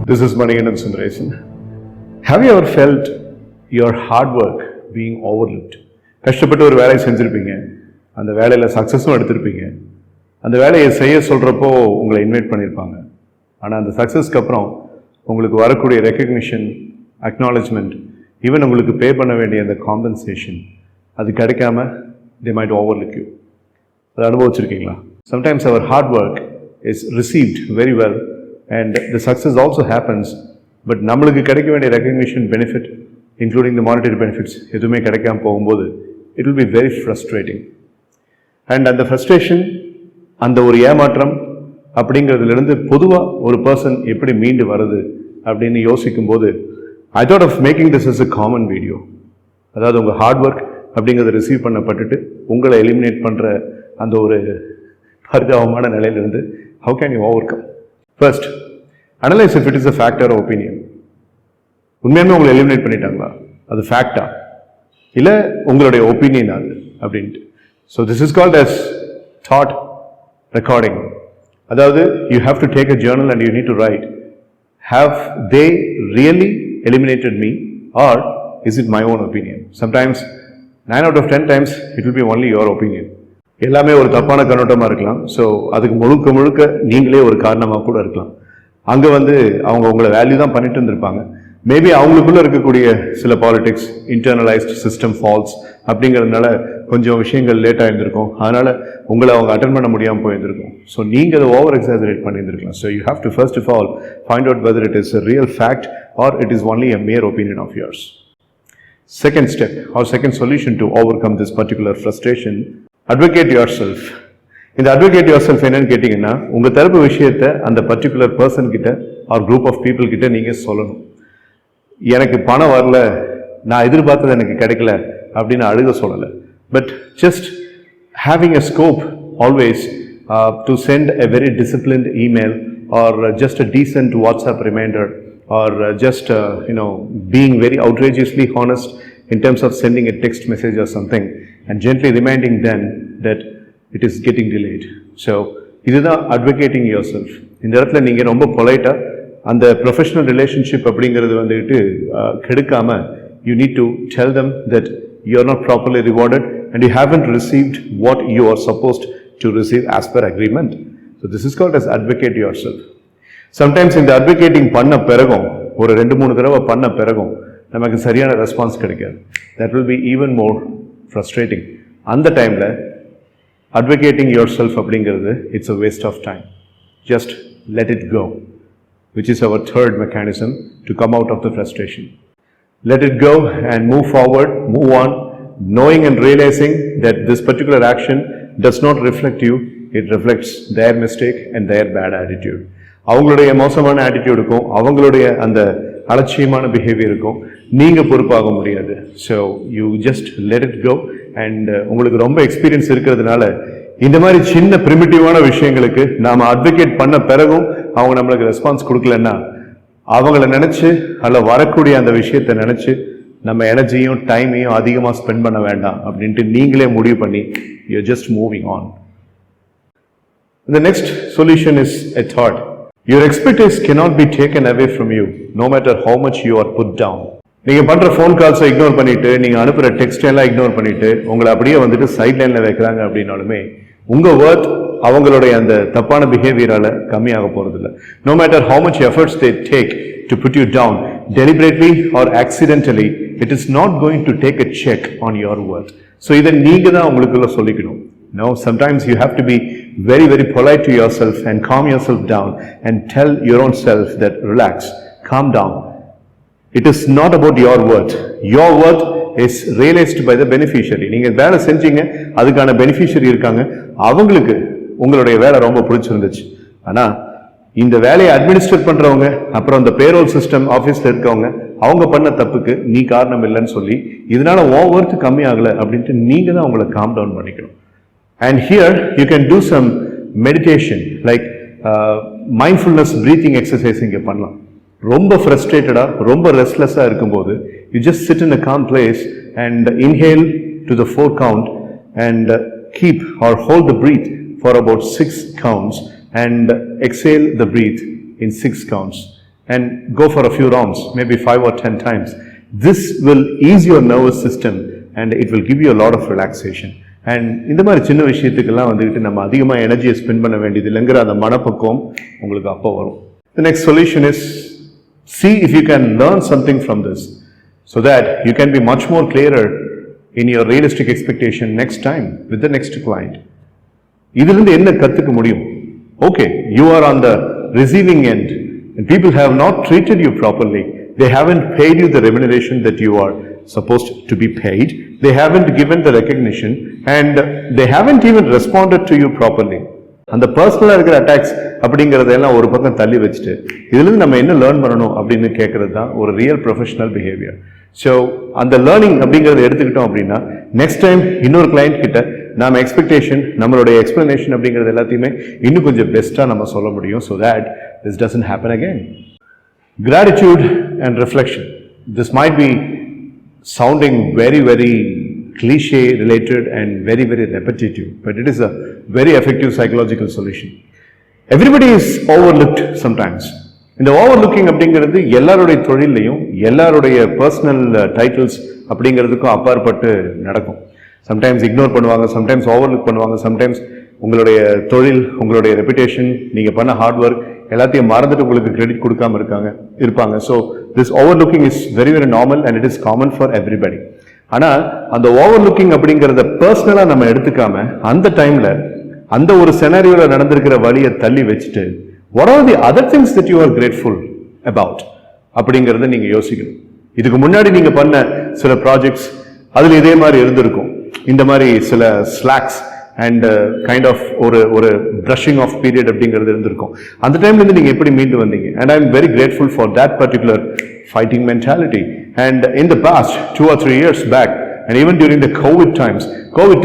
This is Manikandan Sundaresan. Have you ever felt your hard work being overlooked? கஷ்டப்பட்டு ஒரு வேலையை செஞ்சுருப்பீங்க, அந்த வேலையில் சக்ஸஸும் எடுத்திருப்பீங்க, அந்த வேலையை செய்ய சொல்கிறப்போ உங்களை இன்வைட் பண்ணியிருப்பாங்க. ஆனால் அந்த சக்ஸஸ்க்கு அப்புறம் உங்களுக்கு வரக்கூடிய ரெக்கக்னிஷன், அக்னாலஜ்மெண்ட், ஈவன் உங்களுக்கு பே பண்ண வேண்டிய அந்த காம்பன்சேஷன் அது கிடைக்காம they might overlook you. அதை அனுபவிச்சிருக்கீங்களா? Sometimes our hard work is received very well and the success also happens, but நம்மளுக்கு கிடைக்க வேண்டிய recognition, benefit, including the monetary benefits எதுவுமே கிடைக்காம போகும்போது it will be very frustrating. And அந்த frustration, அந்த ஒரு ஏமாற்றம் அப்படிங்கிறதுலேருந்து பொதுவாக ஒரு பர்சன் எப்படி மீண்டு வருது அப்படின்னு யோசிக்கும்போது I thought of making this as a common video. அதாவது உங்கள் ஹார்ட் ஒர்க் அப்படிங்கிறத ரிசீவ் பண்ணப்பட்டுட்டு உங்களை எலிமினேட் பண்ணுற அந்த ஒரு பரிதாபமான நிலையிலிருந்து how can you overcome? First, analyze if it is a fact or opinion. உண்மையுமே உங்களை எலிமினேட் பண்ணிட்டாங்களா, அது ஃபேக்டா இல்லை உங்களுடைய ஒப்பீனியன் அது அப்படின்ட்டு. So this is called as thought recording. அதாவது you have to take a journal and you need to write, have they really eliminated me or is it my own opinion? Sometimes 9 out of 10 times it will be only your opinion. எல்லாமே ஒரு தப்பான கண்ணோட்டமாக இருக்கலாம். So அதுக்கு முழுக்க நீங்களே ஒரு காரணமாக கூட இருக்கலாம். அங்கே அவங்க உங்களை வேல்யூ தான் பண்ணிட்டு இருந்திருப்பாங்க. மேபி அவங்களுக்குள்ள இருக்கக்கூடிய சில பாலிடிக்ஸ், இன்டர்னலைஸ்ட் சிஸ்டம் ஃபால்ஸ் அப்படிங்கிறதுனால கொஞ்சம் விஷயங்கள் லேட்டாக இருந்திருக்கும். அதனால் உங்களை அவங்க அட்டன் பண்ண முடியாமல் போயிருந்திருக்கும். ஸோ நீங்கள் அதை ஓவர் எக்ஸாஜரேட் பண்ணியிருந்திருக்கலாம். So you have to first of all find out whether it is a real fact or it is only a mere opinion of yours. Second step or second solution to overcome this particular frustration, advocate yourself. இந்த advocate yourself என்னன்னு கேட்டிங்கன்னா, உங்கள் தரப்பு விஷயத்தை அந்த particular person கிட்ட or group of people கிட்ட நீங்கள் சொல்லணும். எனக்கு பணம் வரல, நான் எதிர்பார்த்தது எனக்கு கிடைக்கல அப்படின்னு அழுக சொல்லலை. But just having a scope always to send a very disciplined email or just a decent WhatsApp reminder or just being very outrageously honest in terms of sending a text message or something and gently reminding them that it is getting delayed. So இதுதான் advocating yourself. இந்த இடத்துல நீங்கள் ரொம்ப பொலைட்டாக அந்த professional relationship அப்படிங்கிறது கெடுக்காம you need to tell them that you are not properly rewarded and you haven't received what you are supposed to receive as per agreement. So this is called as advocate yourself. Sometimes இந்த advocating பண்ண பிறகும் ஒரு 2-3 தடவை பண்ண பிறகும் நமக்கு சரியான response கிடைக்காது. That will be even more frustrating. அந்த டைமில் advocating yourself அப்படிங்கிறது it's a waste of time. Just let it go, which is our third mechanism to come out of the frustration. Let it go and move forward, move on, knowing and realizing that this particular action does not reflect you, it reflects their mistake and their bad attitude. அவங்களுடைய மோசமான ஆட்டிடியூடுக்கும் அவங்களுடைய அந்த அலட்சியமான பிஹேவியருக்கும் நீங்கள் பொறுப்பாக முடியாது. So you just let it go. And உங்களுக்கு ரொம்ப experience இருக்கிறதுனால இந்த மாதிரி சின்ன பிரிமிட்டிவான விஷயங்களுக்கு நாம் அட்வொகேட் பண்ண பிறகும் அவங்க நம்மளுக்கு ரெஸ்பான்ஸ் கொடுக்கலன்னா அவங்கள நினச்சி அதில் வரக்கூடிய அந்த விஷயத்தை நினச்சி நம்ம எனர்ஜியும் டைமையும் அதிகமாக ஸ்பெண்ட் பண்ண வேண்டாம் அப்படின்ட்டு நீங்களே முடிவு பண்ணி you just moving on. The next solution is a thought. Your expertise cannot be taken away from you, no matter how much you are put down. நீங்கள் பண்ணுற ஃபோன் கால்ஸை இக்னோர் பண்ணிவிட்டு, நீங்கள் அனுப்புகிற டெக்ஸ்ட் எல்லாம் இக்னோர் பண்ணிவிட்டு உங்களை அப்படியே சைட் லைனில் வைக்கிறாங்க அப்படின்னாலுமே உங்கள் ஒர்த் அவங்களுடைய அந்த தப்பான பிஹேவியரால் கம்மியாக போகிறதில்ல. No matter how much efforts they take to put you down, deliberately or accidentally, it is not going to take a check on your worth. So இதை நீங்கள் தான் உங்களுக்குள்ள சொல்லிக்கணும். No, sometimes you have to be very polite to yourself and calm yourself down and tell your own self that relax, calm down. It is not about your worth. Your worth is realized by the beneficiary. நீங்க வேலை செஞ்சீங்க, அதுக்கான beneficiary இருக்காங்க, அவங்களுக்கு உங்களுடைய வேலை ரொம்ப பிடிச்சிருந்துச்சு. ஆனா இந்த வேலையை அட்மினிஸ்ட்ரேட் பண்றவங்க, அப்புறம் இந்த பேரோல் சிஸ்டம் ஆஃபீஸ்ல இருக்கவங்க, அவங்க பண்ண தப்புக்கு நீ காரணம் இல்லைன்னு சொல்லி இதனால உன் ஒர்த் கம்மி ஆகலை அப்படின்ட்டு நீங்க தான் உங்களை காம் டவுன் பண்ணிக்கணும். And here you can do some meditation like mindfulness breathing exercise இங்கே பண்ணலாம். ரொம்ப ஃப்ரஸ்ட்ரேட்டடாக ரொம்ப ரெஸ்ட்லெஸ்ஸாக இருக்கும்போது you just sit in a calm place and inhale to the 4 count and keep or hold the breath for about 6 counts and exhale the breath in 6 counts. and go for a few rounds, maybe 5 or 10 times. This will ease your nervous system and it will give you a lot of relaxation. And இந்த மாதிரி சின்ன விஷயத்துக்கெல்லாம் வந்துட்டு நம்ம அதிகமாக எனர்ஜியை spend பண்ண வேண்டியது இல்லைங்கிற அந்த மனப்பக்குவம் உங்களுக்கு அப்போ வரும். The next solution is see if you can learn something from this so that you can be much more clearer in your realistic expectation next time with the next client. இதிலிருந்து என்ன கற்றுக்க முடியும்? Okay, you are on the receiving end and people have not treated you properly. They haven't paid you the remuneration that you are supposed to be paid. They haven't given the recognition and they haven't even responded to you properly. அந்த பர்சனலாக இருக்கிற attacks அப்படிங்கிறதெல்லாம் ஒரு பக்கம் தள்ளி வச்சுட்டு இதுலேருந்து நம்ம என்ன லேர்ன் பண்ணணும் அப்படின்னு கேட்கறது தான் ஒரு ரியல் ப்ரொஃபஷனல் பிஹேவியர். ஸோ அந்த லேர்னிங் அப்படிங்கிறத எடுத்துக்கிட்டோம் அப்படின்னா நெக்ஸ்ட் டைம் இன்னொரு கிளைண்ட் கிட்ட நம்ம எக்ஸ்பெக்டேஷன் நம்மளுடைய எக்ஸ்பிளனேஷன் அப்படிங்கிறது எல்லாத்தையுமே இன்னும் கொஞ்சம் பெஸ்ட்டாக நம்ம சொல்ல முடியும். So that this doesn't happen again. Gratitude and reflection. This might be sounding very, very cliche related and very, very repetitive, but it is a very effective psychological solution. Everybody is overlooked sometimes. இந்த ஓவர்லுக்கிங் அப்படிங்கிறது எல்லாருடைய தொழிலையும் எல்லாருடைய personal titles அப்படிங்கிறதுக்கும் அப்பாற்பட்டு நடக்கும். Sometimes ignore பண்ணுவாங்க, sometimes overlook பண்ணுவாங்க, sometimes உங்களுடைய தொழில், உங்களுடைய ரெப்புடேஷன், நீங்கள் பண்ண ஹார்ட் ஒர்க் எல்லாத்தையும் மறந்துட்டு உங்களுக்கு கிரெடிட் கொடுக்காம இருப்பாங்க. So this overlooking is very very normal and it is common for everybody. ஆனால் அந்த ஓவர்லுக்கிங் அப்படிங்கிறத பர்சனலாக நம்ம எடுத்துக்காம அந்த டைமில் அந்த ஒரு செனாரியோவில் நடந்திருக்கிற வழியை தள்ளி வச்சுட்டு what are the other things that you are grateful about அப்படிங்கிறத நீங்கள் யோசிக்கணும். இதுக்கு முன்னாடி நீங்கள் பண்ண சில ப்ராஜெக்ட்ஸ் அதில் இதே மாதிரி இருந்திருக்கும். இந்த மாதிரி சில ஸ்லாக்ஸ் அண்ட் கைண்ட் ஆஃப் ஒரு ப்ரஷிங் ஆஃப் பீரியட் அப்படிங்கிறது இருந்திருக்கும். அந்த டைம்லேருந்து நீங்கள் எப்படி மீண்டு வந்தீங்க? And I am very grateful for that particular fighting mentality. And in the past 2 or 3 years back and even during the COVID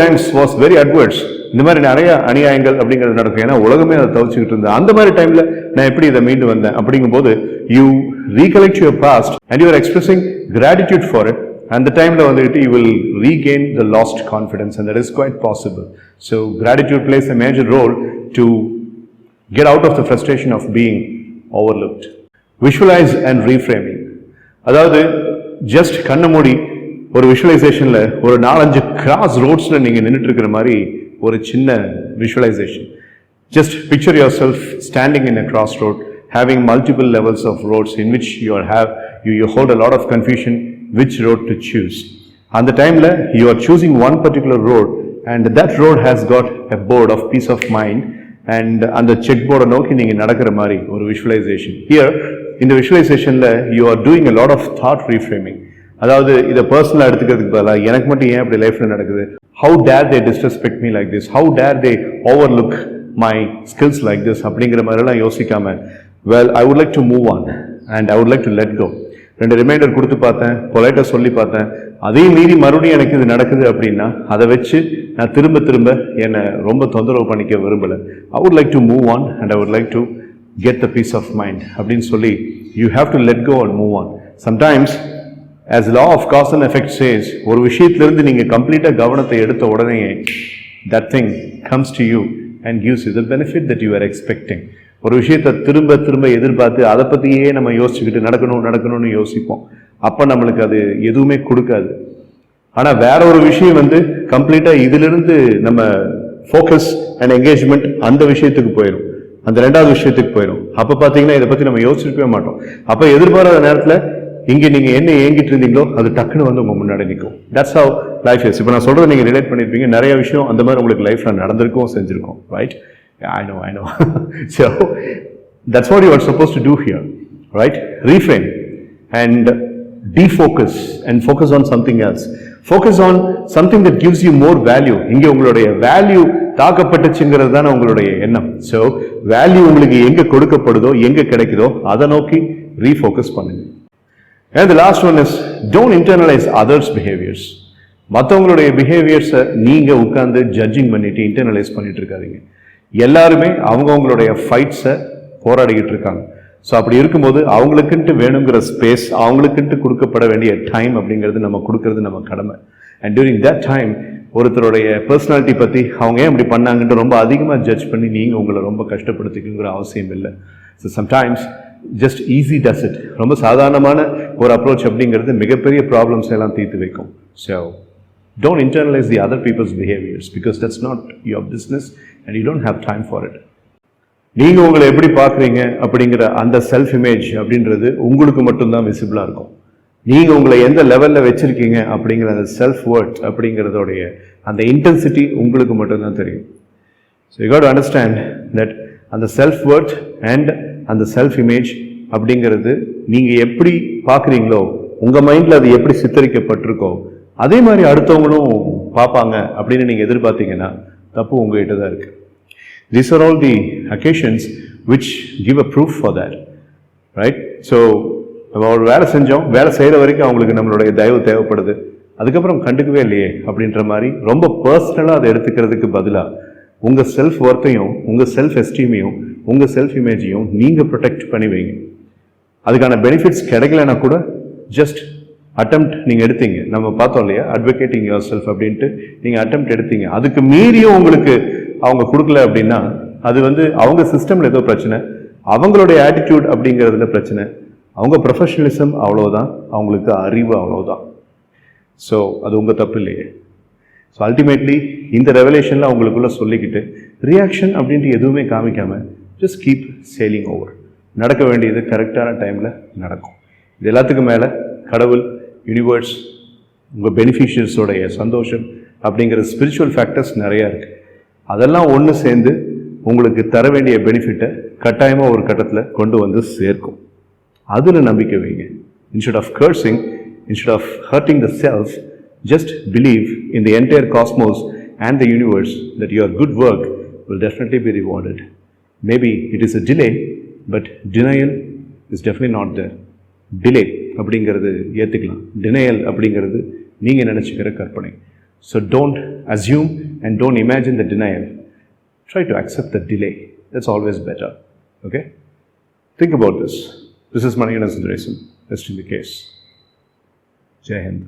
times was very adverse. இந்த மாதிரி நிறைய அநியாயங்கள் அப்படிங்கிறது நடக்கும். ஏன்னா உலகமே அதை தவிச்சுக்கிட்டு இருந்தது. அந்த மாதிரி டைம்ல நான் எப்படி இதை மீண்டு வந்தேன் அப்படிங்கும்போது you recollect your past and you are expressing gratitude for it. And the time வந்துட்டு you will regain the lost confidence and that is quite possible. So gratitude plays a major role to get out of the frustration of being overlooked. Visualize and reframing. அதாவது just கண்ண மூடி ஒரு விஷுவலைசேஷன்ல ஒரு 4-5 cross ரோட்ஸ்ல நீங்க நின்றுட்டு இருக்கிற மாதிரி ஒரு சின்ன visualization. Just picture yourself standing in a cross road having multiple levels of roads in which you hold a lot of confusion which road to choose. On the time you are choosing one particular road and that road has got a board of peace of mind and on the checkboard நோக்கி நீங்க நடக்கிற மாதிரி ஒரு visualization. Here in the visualization you are doing a lot of thought reframing. அதாவது இதை பர்சனலா எடுத்துக்கிறதுக்கு பதிலாக எனக்கு மட்டும் ஏன் அப்படி லைஃப்ல நடக்குது, how dare they disrespect me like this, how dare they overlook my skills like this அப்படிங்கிற மாதிரிலாம் யோசிக்காம well I would like to move on and I would like to let go. 2 reminder கொடுத்து பார்த்தேன், பொலைட்டாக சொல்லி பார்த்தேன், அதே மீறி மறுபடியும் எனக்கு இது நடக்குது அப்படின்னா அதை வச்சு நான் திரும்ப என்னை ரொம்ப தொந்தரவு பண்ணிக்க விரும்பலை. I would like to move on and I would like to get the peace of mind அப்படின்னு சொல்லி you have to let go and move on. Sometimes as law of cause and effect says ஒரு விஷயத்திலிருந்து நீங்க கம்ப்ளீட்டா கவனத்தை எடுத்த உடனே that thing comes to you and gives you the benefit that you are expecting. ஒரு விஷயத்தை திரும்ப எதிர்பார்த்து அதை பற்றியே நம்ம யோசிச்சுக்கிட்டு நடக்கணும்னு யோசிப்போம். அப்போ நம்மளுக்கு அது எதுவுமே கொடுக்காது. ஆனால் வேற ஒரு விஷயம் கம்ப்ளீட்டாக இதிலிருந்து நம்ம ஃபோக்கஸ் அண்ட் என்கேஜ்மெண்ட் அந்த விஷயத்துக்கு போயிடும், அந்த 2வது விஷயத்துக்கு போயிடும். அப்போ பார்த்தீங்கன்னா இதை பற்றி நம்ம யோசிச்சிருக்கவே மாட்டோம். அப்போ எதிர்பாராத நேரத்தில் இங்கே நீங்கள் என்ன ஏங்கிட்டு இருந்தீங்களோ அது டக்குன்னு உங்கள் முன்னாடி நிற்கும். That's how life is. இப்போ நான் சொல்கிறத நீங்கள் ரிலேட் பண்ணியிருப்பீங்க, நிறைய விஷயம் அந்த மாதிரி உங்களுக்கு லைஃப்பில் நடந்திருக்கும், செஞ்சுருக்கோம். Right? I know. So that's what you are supposed to do here, right? Reframe and defocus and focus on something else. Focus on something that gives you more value. இங்கே உங்களுடைய வேல்யூ தாக்கப்பட்டுச்சுங்கிறது தானே உங்களுடைய எண்ணம். ஸோ வேல்யூ உங்களுக்கு எங்கே கொடுக்கப்படுதோ எங்கே கிடைக்குதோ அதை நோக்கி ரீஃபோக்கஸ் பண்ணுங்க. And the last one is don't internalize others' behaviors. மற்றவங்களுடைய பிஹேவியர்ஸை நீங்கள் உட்கார்ந்து ஜட்ஜிங் பண்ணிட்டு இன்டர்னலைஸ் பண்ணிட்டு இருக்காதீங்க. எல்லாருமே அவங்களுடைய ஃபைட்ஸை போராடிக்கிட்டு இருக்காங்க. ஸோ அப்படி இருக்கும்போது அவங்களுக்குன்ட்டு வேணுங்கிற ஸ்பேஸ், அவங்களுக்குன்ட்டு கொடுக்கப்பட வேண்டிய டைம் அப்படிங்கிறது நம்ம கொடுக்கறது நம்ம கடமை. அண்ட் டியூரிங் தட் டைம் ஒருத்தருடைய பர்சனாலிட்டி பற்றி அவங்க ஏன் இப்படி பண்ணாங்கன்ட்டு ரொம்ப அதிகமாக ஜட்ஜ் பண்ணி நீங்கள் உங்களை ரொம்ப கஷ்டப்படுத்திக்கணுங்கிற அவசியம் இல்லை. So sometimes just easy does it. ரொம்ப சாதாரணமான ஒரு அப்ரோச் அப்படிங்கிறது மிகப்பெரிய ப்ராப்ளம்ஸ் எல்லாம் தீர்த்து வைக்கும். So don't internalize the other people's behaviors because that's not your business and you don't have time for it. நீங்கள் உங்களை எப்படி பார்க்குறீங்க அப்படிங்கிற அந்த செல்ஃப் இமேஜ் அப்படின்றது உங்களுக்கு மட்டும்தான் விசிபிளாக இருக்கும். நீங்கள் உங்களை எந்த லெவலில் வச்சுருக்கீங்க அப்படிங்கிற அந்த செல்ஃப் வேர்த் அப்படிங்கிறதோடைய அந்த இன்டென்சிட்டி உங்களுக்கு மட்டும்தான் தெரியும். So you got to understand that அந்த செல்ஃப் வேர்த் அண்ட் அந்த செல்ஃப் இமேஜ் அப்படிங்கிறது நீங்கள் எப்படி பார்க்குறீங்களோ, உங்கள் மைண்டில் அது எப்படி சித்தரிக்கப்பட்டிருக்கோ அதே மாதிரி அடுத்தவங்களும் பார்ப்பாங்க அப்படின்னு நீங்கள் எதிர்பார்த்தீங்கன்னா தப்பு உங்ககிட்ட தான் இருக்குது. These are all the occasions which give a proof for that, right? So நம்ம ஒரு வேலை செஞ்சோம், வேலை செய்கிற வரைக்கும் அவங்களுக்கு நம்மளுடைய தயவு தேவைப்படுது, அதுக்கப்புறம் கண்டுக்கவே இல்லையே அப்படின்ற மாதிரி ரொம்ப பர்சனலாக அதை எடுத்துக்கிறதுக்கு பதிலாக உங்கள் செல்ஃப் ஒர்த்தையும் உங்கள் செல்ஃப் எஸ்டீமையும் உங்கள் செல்ஃப் இமேஜையும் நீங்கள் ப்ரொடெக்ட் பண்ணி வைங்க. அதுக்கான பெனிஃபிட்ஸ் கிடைக்கலன்னா கூட ஜஸ்ட் அட்டெம்ப்ட் நீங்கள் எடுத்தீங்க. நம்ம பார்த்தோம் இல்லையா, அட்வொகேட்டிங் யுவர் செல்ஃப் அப்படின்ட்டு நீங்கள் அட்டெம்ப்ட் எடுத்தீங்க. அதுக்கு மீறியும் உங்களுக்கு அவங்க கொடுக்கல அப்படின்னா அது அவங்க சிஸ்டமில் ஏதோ பிரச்சனை, அவங்களுடைய ஆட்டிடியூட் அப்படிங்கிறதுல பிரச்சனை, அவங்க ப்ரொஃபஷனலிசம் அவ்வளோதான், அவங்களுக்கு அறிவு அவ்வளோதான். ஸோ அது உங்கள் தப்பு இல்லையே. ஸோ அல்டிமேட்லி இந்த ரெவலேஷனில் அவங்களுக்குள்ள சொல்லிக்கிட்டு ரியாக்ஷன் அப்படின்ட்டு எதுவுமே காமிக்காமல் ஜஸ்ட் கீப் சேலிங் ஓவர். நடக்க வேண்டியது கரெக்டான டைமில் நடக்கும். இது எல்லாத்துக்கும் மேலே கடவுள், யூனிவர்ஸ், உங்கள் பெனிஃபிஷியர்ஸோடைய சந்தோஷம் அப்படிங்கிற ஸ்பிரிச்சுவல் ஃபேக்டர்ஸ் நிறையா இருக்குது. அதெல்லாம் ஒன்று சேர்ந்து உங்களுக்கு தர வேண்டிய பெனிஃபிட்டை கட்டாயமாக ஒரு கட்டத்தில் கொண்டு வந்து சேர்க்கும். அதில் நம்பிக்கை வைங்க. Instead of cursing, instead of hurting the self, just believe in the entire cosmos and the universe that your good work will definitely be rewarded. Maybe it is a delay, but denial is definitely not there. Delay அப்படிங்கிறது ஏற்றுக்கலாம், denial அப்படிங்கிறது நீங்கள் நினச்சிக்கிற கற்பனை. So don't assume and don't imagine the denial. Try to accept the delay. That's always better. Okay, think about this. This is Manikandan Sundaresan. Rest in the case. Jai Hind.